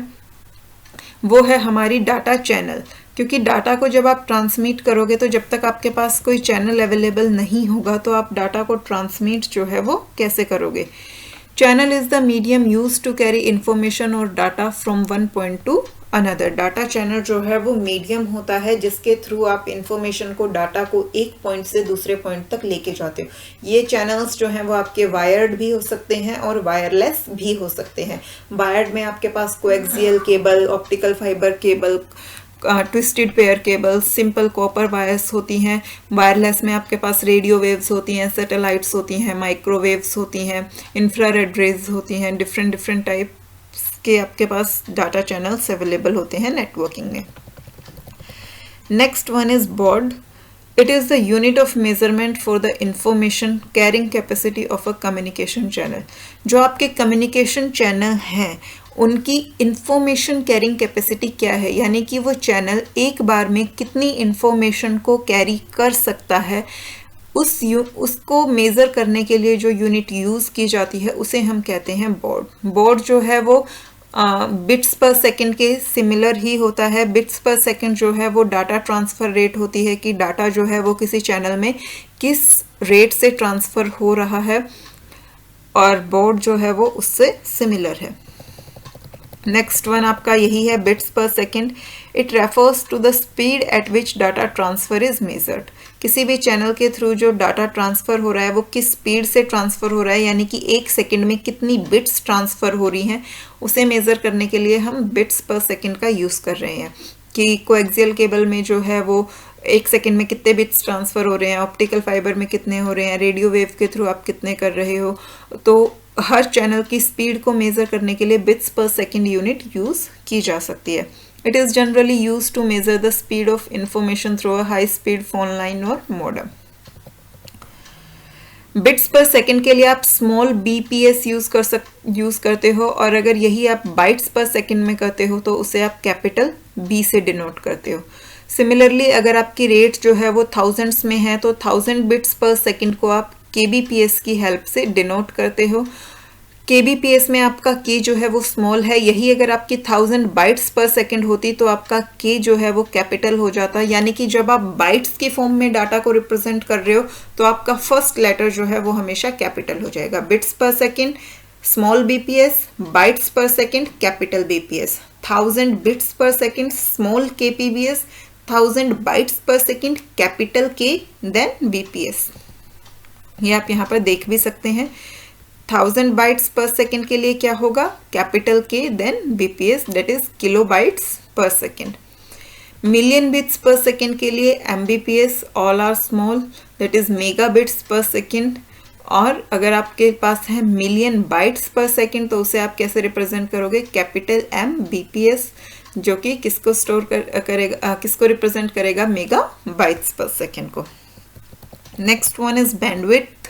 S1: वो है हमारी डाटा चैनल, क्योंकि डाटा को जब आप ट्रांसमिट करोगे तो जब तक आपके पास कोई चैनल अवेलेबल नहीं होगा तो आप डाटा को ट्रांसमिट जो है वो कैसे करोगे। Channel is the medium use to carry information और data from one point to another. Data channel जो है वो मीडियम होता है जिसके थ्रू आप इंफॉर्मेशन को, डाटा को एक पॉइंट से दूसरे पॉइंट तक लेके जाते हो। ये चैनल्स जो हैं वो आपके वायर्ड भी हो सकते हैं और वायरलेस भी हो सकते हैं। वायर्ड में आपके पास coaxial cable, optical fibre cable, twisted pair cables, simple copper wires होती हैं। वायरलेस में आपके पास रेडियो वेव्स होती हैं, सैटेलाइट्स होती हैं, माइक्रोवेव्स होती हैं, इंफ्रारेड रेज होती हैं, डिफरेंट टाइप के आपके पास डाटा चैनल्स अवेलेबल होते हैं नेटवर्किंग में। Next one is baud. It is the unit of measurement for the information carrying capacity of a communication channel. जो आपके कम्युनिकेशन चैनल हैं उनकी इंफॉर्मेशन कैरिंग कैपेसिटी क्या है, यानी कि वो चैनल एक बार में कितनी इंफॉर्मेशन को कैरी कर सकता है, उसको मेज़र करने के लिए जो यूनिट यूज़ की जाती है उसे हम कहते हैं बॉड। बॉड जो है वो बिट्स पर सेकंड के सिमिलर ही होता है। बिट्स पर सेकंड जो है वो डाटा ट्रांसफ़र रेट होती है, कि डाटा जो है वो किसी चैनल में किस रेट से ट्रांसफ़र हो रहा है, और बॉड जो है वो उससे सिमिलर है। नेक्स्ट वन आपका यही है, bits per second. It refers to the speed at which data transfer is measured. किसी भी चैनल के थ्रू जो डाटा ट्रांसफ़र हो रहा है वो किस स्पीड से ट्रांसफ़र हो रहा है, यानी कि एक सेकंड में कितनी बिट्स ट्रांसफ़र हो रही हैं, उसे मेज़र करने के लिए हम बिट्स पर सेकंड का यूज़ कर रहे हैं। कि कोएक्सियल केबल में जो है वो एक सेकंड में कितने बिट्स ट्रांसफ़र हो रहे हैं, ऑप्टिकल फाइबर में कितने हो रहे हैं, रेडियो वेव के थ्रू आप कितने कर रहे हो। तो हर चैनल की स्पीड को मेज़र करने के लिए bits per second unit use की जा सकती है। It is generally used to measure the speed of information through a high-speed phone line or modem. Bits per second के लिए आप स्मॉल BPS यूज़ करते हो, और अगर यही आप बाइट्स पर सेकंड में करते हो तो उसे आप कैपिटल B से डिनोट करते हो। सिमिलरली अगर आपकी रेट जो है वो थाउजेंड्स में है तो 1000 बिट्स पर सेकंड को आप KBPS की हेल्प से डिनोट करते हो। KBPS में आपका K जो है वो स्मॉल है, यही अगर आपकी 1000 बाइट्स पर सेकंड होती तो आपका K जो है वो कैपिटल हो जाता। यानी कि जब आप बाइट्स के फॉर्म में डाटा को रिप्रेजेंट कर रहे हो तो आपका फर्स्ट लेटर जो है वो हमेशा कैपिटल हो जाएगा। Bits per second small BPS, bytes per second capital BPS, 1000 bits per second small KPBS, 1000 bytes per second capital K then BPS। ये आप यहाँ पर देख भी सकते हैं। 1000 बाइट्स पर सेकंड के लिए क्या होगा, capital K then BPS, that is kilo bytes per second. Million bits per second के लिए MBPS, all are small, that is mega bits per second. और अगर आपके पास है मिलियन बाइट्स पर सेकंड तो उसे आप कैसे रिप्रेजेंट करोगे, कैपिटल MBPS, जो कि किसको स्टोर करेगा, किसको रिप्रेजेंट करेगा, मेगा बाइट्स पर सेकंड को। Next one is bandwidth.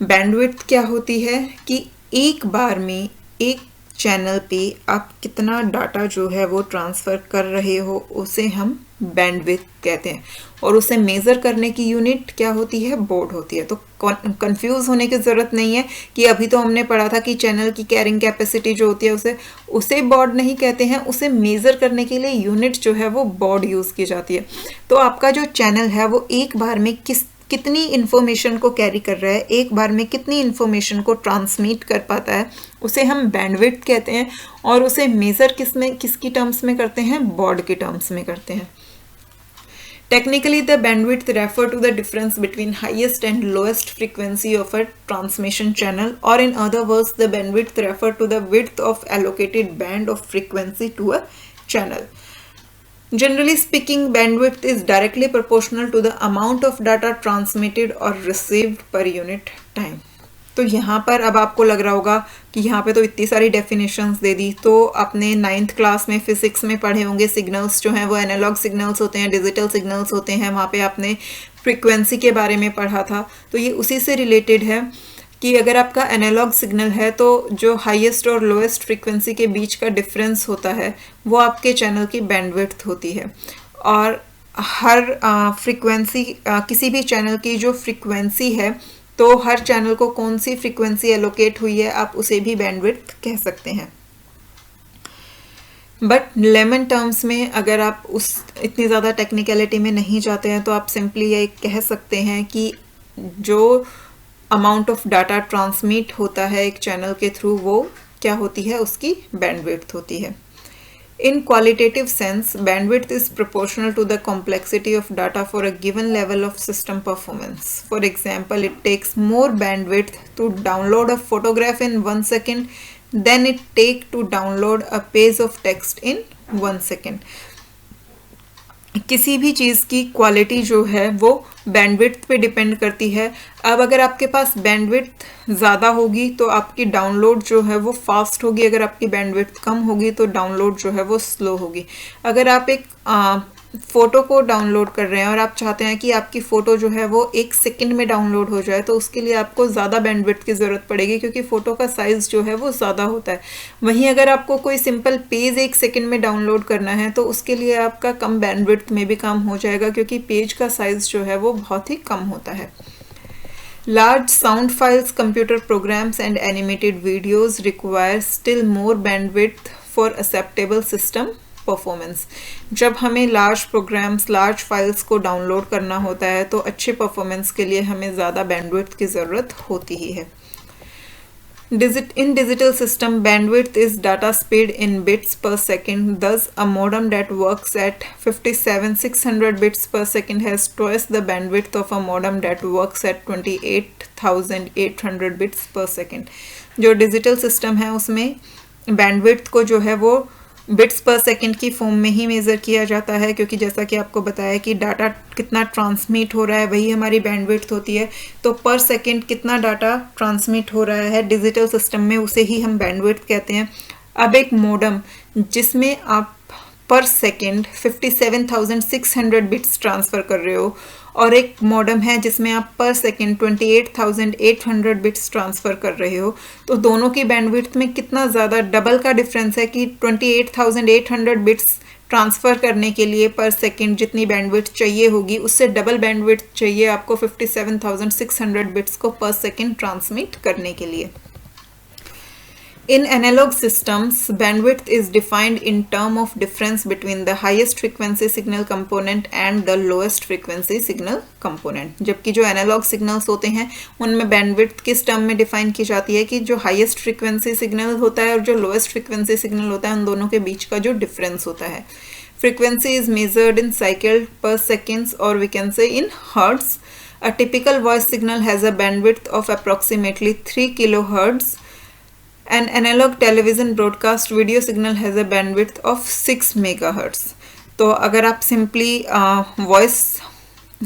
S1: Bandwidth क्या होती है कि एक बार में एक चैनल पे आप कितना डाटा जो है वो ट्रांसफ़र कर रहे हो उसे हम बैंडविड्थ कहते हैं, और उसे मेज़र करने की यूनिट क्या होती है, बॉड होती है। तो कंफ्यूज होने की ज़रूरत नहीं है कि अभी तो हमने पढ़ा था कि चैनल की कैरिंग कैपेसिटी जो होती है उसे बॉड नहीं कहते हैं, उसे मेज़र करने के लिए यूनिट जो है वो बॉड यूज़ की जाती है। तो आपका जो चैनल है वो एक बार में कितनी इन्फॉर्मेशन को कैरी कर रहा है, एक बार में कितनी इन्फॉर्मेशन को ट्रांसमिट कर पाता है, उसे हम बैंडविड्थ कहते हैं, और उसे मेज़र किसकी टर्म्स में करते हैं, बॉड के टर्म्स में करते हैं। Technically, the bandwidth refer to the difference between highest and lowest frequency of a transmission channel, or in other words, the bandwidth refer to the width of allocated band of frequency to a channel. Generally speaking, bandwidth is directly proportional to the amount of data transmitted or received per unit time. तो यहाँ पर अब आपको लग रहा होगा कि यहाँ पे तो इतनी सारी डेफिनेशंस दे दी, तो आपने 9th क्लास में फिजिक्स में पढ़े होंगे सिग्नल्स जो हैं वो एनालॉग सिग्नल्स होते हैं, डिजिटल सिग्नल्स होते हैं, वहाँ पे आपने फ्रीक्वेंसी के बारे में पढ़ा था। तो ये उसी से रिलेटेड है कि अगर आपका एनालॉग सिग्नल है तो जो हाईएस्ट और लोएस्ट फ्रीक्वेंसी के बीच का डिफरेंस होता है वो आपके चैनल की बैंडविड्थ होती है। और हर फ्रीक्वेंसी किसी भी चैनल की जो फ्रीक्वेंसी है, तो हर चैनल को कौन सी फ्रीक्वेंसी एलोकेट हुई है आप उसे भी बैंडविड्थ कह सकते हैं। बट लेमन टर्म्स में अगर आप उस इतनी ज़्यादा टेक्निकलिटी में नहीं जाते हैं तो आप सिंपली ये कह सकते हैं कि जो अमाउंट ऑफ डाटा ट्रांसमिट होता है एक चैनल के थ्रू वो क्या होती है, उसकी बैंडविड्थ होती है। In qualitative sense, bandwidth is proportional to the complexity of data for a given level of system performance. For example, it takes more bandwidth to download a photograph in 1 second than it takes to download a page of text in 1 second. किसी भी चीज़ की quality जो है वो bandwidth पे depend करती है। अब अगर आपके पास बैंडविड्थ ज़्यादा होगी तो आपकी डाउनलोड जो है वो फास्ट होगी, अगर आपकी बैंडविड्थ कम होगी तो डाउनलोड जो है वो स्लो होगी। अगर आप एक फ़ोटो को डाउनलोड कर रहे हैं और आप चाहते हैं कि आपकी फ़ोटो जो है वो 1 सेकंड में डाउनलोड हो जाए, तो उसके लिए आपको ज़्यादा बैंडविड्थ की ज़रूरत पड़ेगी क्योंकि फ़ोटो का साइज़ जो है वो ज़्यादा होता है। वहीं अगर आपको कोई सिंपल पेज 1 सेकंड में डाउनलोड करना है तो उसके लिए आपका कम बैंडविड्थ में भी काम हो जाएगा क्योंकि पेज का साइज़ जो है वो बहुत ही कम होता है। Large sound files, computer programs and animated videos require still more bandwidth for acceptable system performance. जब हमें लार्ज प्रोग्राम्स, लार्ज फाइल्स को डाउनलोड करना होता है तो अच्छे परफॉर्मेंस के लिए हमें ज़्यादा बैंडविड्थ की ज़रूरत होती ही है। In digital system, bandwidth is data speed in bits per second. Thus, a modem that works at 57,600 bits per second has twice the bandwidth of a modem that works at 28,800 bits per second. जो digital system है उसमें bandwidth को जो है वो bits per second की form में ही measure किया जाता है, क्योंकि जैसा कि आपको बताया कि डाटा कितना ट्रांसमिट हो रहा है वही हमारी बैंडविड्थ होती है। तो पर सेकंड कितना डाटा ट्रांसमिट हो रहा है डिजिटल सिस्टम में, उसे ही हम बैंडविड्थ कहते हैं। अब एक मॉडेम जिसमें आप पर सेकंड 57,600 बिट्स ट्रांसफ़र कर रहे हो और एक मॉडेम है जिसमें आप पर सेकंड 28,800 बिट्स ट्रांसफ़र कर रहे हो, तो दोनों की बैंडविड्थ में कितना ज़्यादा डबल का डिफरेंस है कि 28,800 बिट्स ट्रांसफ़र करने के लिए पर सेकंड जितनी बैंडविड्थ चाहिए होगी उससे डबल बैंडविड्थ चाहिए आपको 57,600 बिट्स को पर सेकंड ट्रांसमिट करने के लिए। In analog systems, bandwidth is defined in terms of difference between the highest frequency signal component and the lowest frequency signal component. जबकि जो एनालॉग सिग्नल्स होते हैं उनमें बैंडविड्थ किस टर्म में डिफाइन की जाती है कि जो हाईएस्ट फ्रीक्वेंसी सिग्नल होता है और जो लोएस्ट फ्रीक्वेंसी सिग्नल होता है उन दोनों के बीच का जो डिफरेंस होता है। Frequency is measured in cycle per seconds और we can say in hertz. A typical voice signal has a bandwidth of approximately 3 kilohertz. An analog television broadcast video signal has a bandwidth of 6 megahertz. तो अगर आप simply voice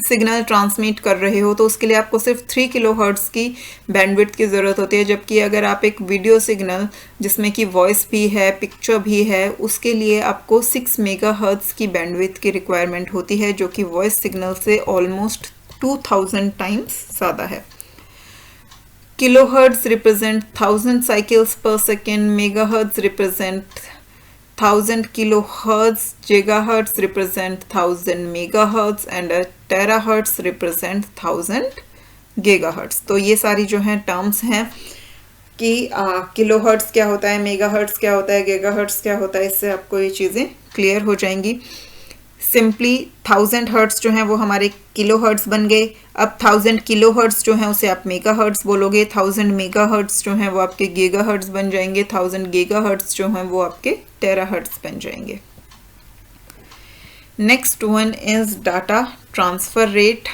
S1: signal transmit कर रहे हो तो उसके लिए आपको सिर्फ 3 किलोहर्ट्ज़ की बैंडविड्थ की ज़रूरत होती है, जबकि अगर आप एक वीडियो सिग्नल जिसमें कि वॉइस भी है, पिक्चर भी है, उसके लिए आपको 6 मेगाहर्ट्ज़ की बैंडविड्थ की रिक्वायरमेंट होती है, जो कि वॉइस सिग्नल से ऑलमोस्ट 2000 टाइम्स ज़्यादा है। Kilohertz represent 1000 cycles per second, megahertz represent 1000 kilohertz, gigahertz represent 1000 megahertz and a terahertz represent 1000 gigahertz. तो ये सारी जो हैं टर्म्स हैं कि किलोहर्ट्ज़ क्या होता है, मेगाहर्ट्ज़ क्या होता है, गीगाहर्ट्ज़ क्या होता है, इससे आपको ये चीज़ें क्लियर हो जाएंगी। सिंपली 1000 हर्ट्ज़ जो हैं वो हमारे किलोहर्ट्ज़ बन गए। अब 1000 किलोहर्ट्ज़ जो हैं उसे आप मेगाहर्ट्ज़ बोलोगे, 1000 मेगाहर्ट्ज़ जो हैं वो आपके गीगाहर्ट्ज़ बन जाएंगे, 1000 गीगाहर्ट्ज़ जो हैं वो आपके टेराहर्ट्ज़ बन जाएंगे। Next one is data transfer rate.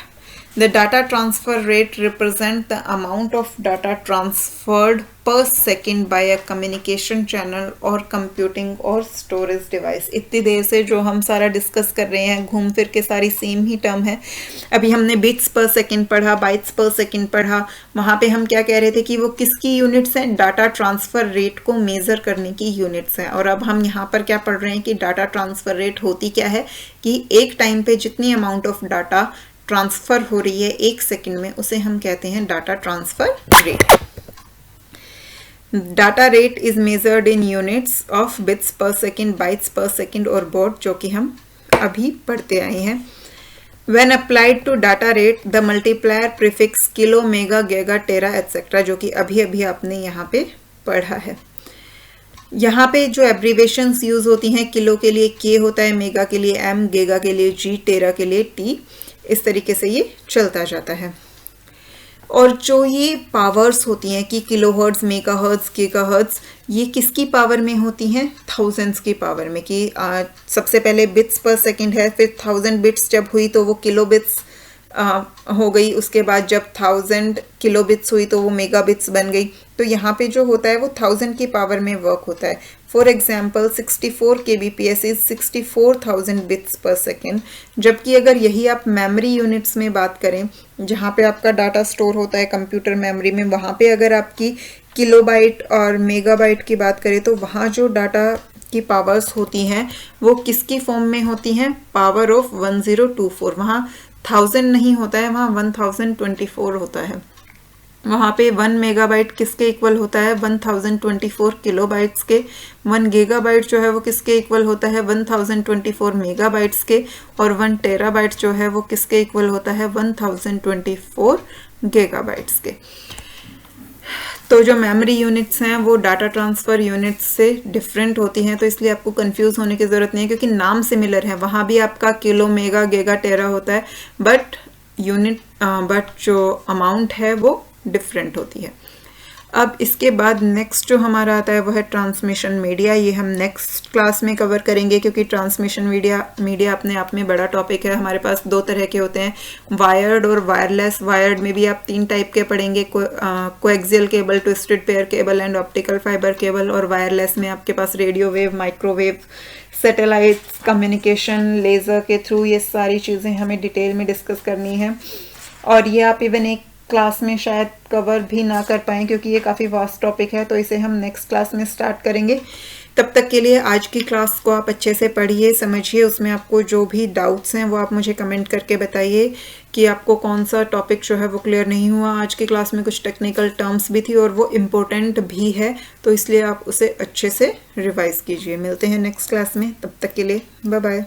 S1: The data transfer rate represents the amount of data transferred per second by a communication channel or computing or storage device. इतनी देर से जो हम सारा डिस्कस कर रहे हैं घूम फिर के सारी सेम ही टर्म है। अभी हमने बिट्स पर सेकंड पढ़ा, बाइट्स पर सेकंड पढ़ा, वहाँ पे हम क्या कह रहे थे कि वो किसकी यूनिट्स हैं, डाटा ट्रांसफ़र रेट को मेज़र करने की यूनिट्स हैं। और अब हम यहाँ पर क्या पढ़ रहे हैं कि डाटा ट्रांसफ़र रेट होती क्या है कि एक टाइम पे जितनी अमाउंट ऑफ डाटा ट्रांसफर हो रही है एक सेकंड में उसे हम कहते हैं data transfer rate. Data rate is measured in units of bits per second, bytes per second और बाud, जो कि हम अभी पढ़ते आए हैं। When applied to data rate the multiplier prefix kilo, mega, giga, tera etcetera, जो कि अभी अभी आपने यहाँ पे पढ़ा है। यहाँ पे जो एब्रीवेशंस यूज होती हैं, किलो के लिए के होता है, मेगा के लिए एम, गीगा के लिए जी, टेरा के लिए टी, इस तरीके से ये चलता जाता है। और जो ये पावर्स होती हैं कि kilo hertz, mega hertz, giga hertz, ये किसकी पावर में होती हैं, थाउजेंड्स की पावर में। कि सबसे पहले बिट्स पर सेकंड है, फिर 1000 बिट्स जब हुई तो वो किलो बिट्स हो गई, उसके बाद जब 1000 किलो बिट्स हुई तो वो मेगा बिट्स बन गई। तो यहाँ पे जो होता है वो 1000 की पावर में वर्क होता है। For example 64 kbps is 64,000 bits पर सेकेंड। जबकि अगर यही आप मेमोरी यूनिट्स में बात करें, जहाँ पे आपका डाटा स्टोर होता है कंप्यूटर मेमोरी में, वहाँ पे अगर आपकी किलोबाइट और मेगाबाइट की बात करें तो वहाँ जो डाटा की पावर्स होती हैं वो किसकी फॉर्म में होती हैं, पावर ऑफ 1024। वहाँ 1000 नहीं होता है, वहाँ 1024 होता है। वहाँ पे 1 मेगाबाइट किसके इक्वल होता है, 1024 किलोबाइट्स के। 1 गीगाबाइट जो है वो किसके इक्वल होता है, 1024 मेगाबाइट्स के। और 1 टेराबाइट जो है वो किसके इक्वल होता है, 1024 गीगाबाइट्स के। तो जो मेमोरी यूनिट्स हैं वो डाटा ट्रांसफ़र यूनिट्स से डिफरेंट होती हैं, तो इसलिए आपको कंफ्यूज होने की ज़रूरत नहीं है, क्योंकि नाम सिमिलर है। वहाँ भी आपका किलो, मेगा, गीगा, टेरा होता है, बट जो अमाउंट है वो डिफरेंट होती है। अब इसके बाद नेक्स्ट जो हमारा आता है वो है ट्रांसमिशन मीडिया। ये हम नेक्स्ट क्लास में कवर करेंगे, क्योंकि ट्रांसमिशन मीडिया अपने आप में बड़ा टॉपिक है। हमारे पास 2 तरह के होते हैं, वायर्ड और वायरलेस। वायर्ड में भी आप 3 टाइप के पढ़ेंगे, coaxial cable, twisted pair cable and optical fibre cable. और वायरलेस में आपके पास radio wave, microwave, satellite communication, laser के थ्रू, ये सारी चीज़ें हमें डिटेल में डिस्कस करनी है। और ये आप इवन एक क्लास में शायद कवर भी ना कर पाएँ, क्योंकि ये काफ़ी वास्ट टॉपिक है, तो इसे हम नेक्स्ट क्लास में स्टार्ट करेंगे। तब तक के लिए आज की क्लास को आप अच्छे से पढ़िए, समझिए। उसमें आपको जो भी डाउट्स हैं वो आप मुझे कमेंट करके बताइए कि आपको कौन सा टॉपिक जो है वो क्लियर नहीं हुआ। आज की क्लास में कुछ टेक्निकल टर्म्स भी थी और वो इम्पोर्टेंट भी है, तो इसलिए आप उसे अच्छे से रिवाइज कीजिए। मिलते हैं नेक्स्ट क्लास में, तब तक के लिए बाय बाय।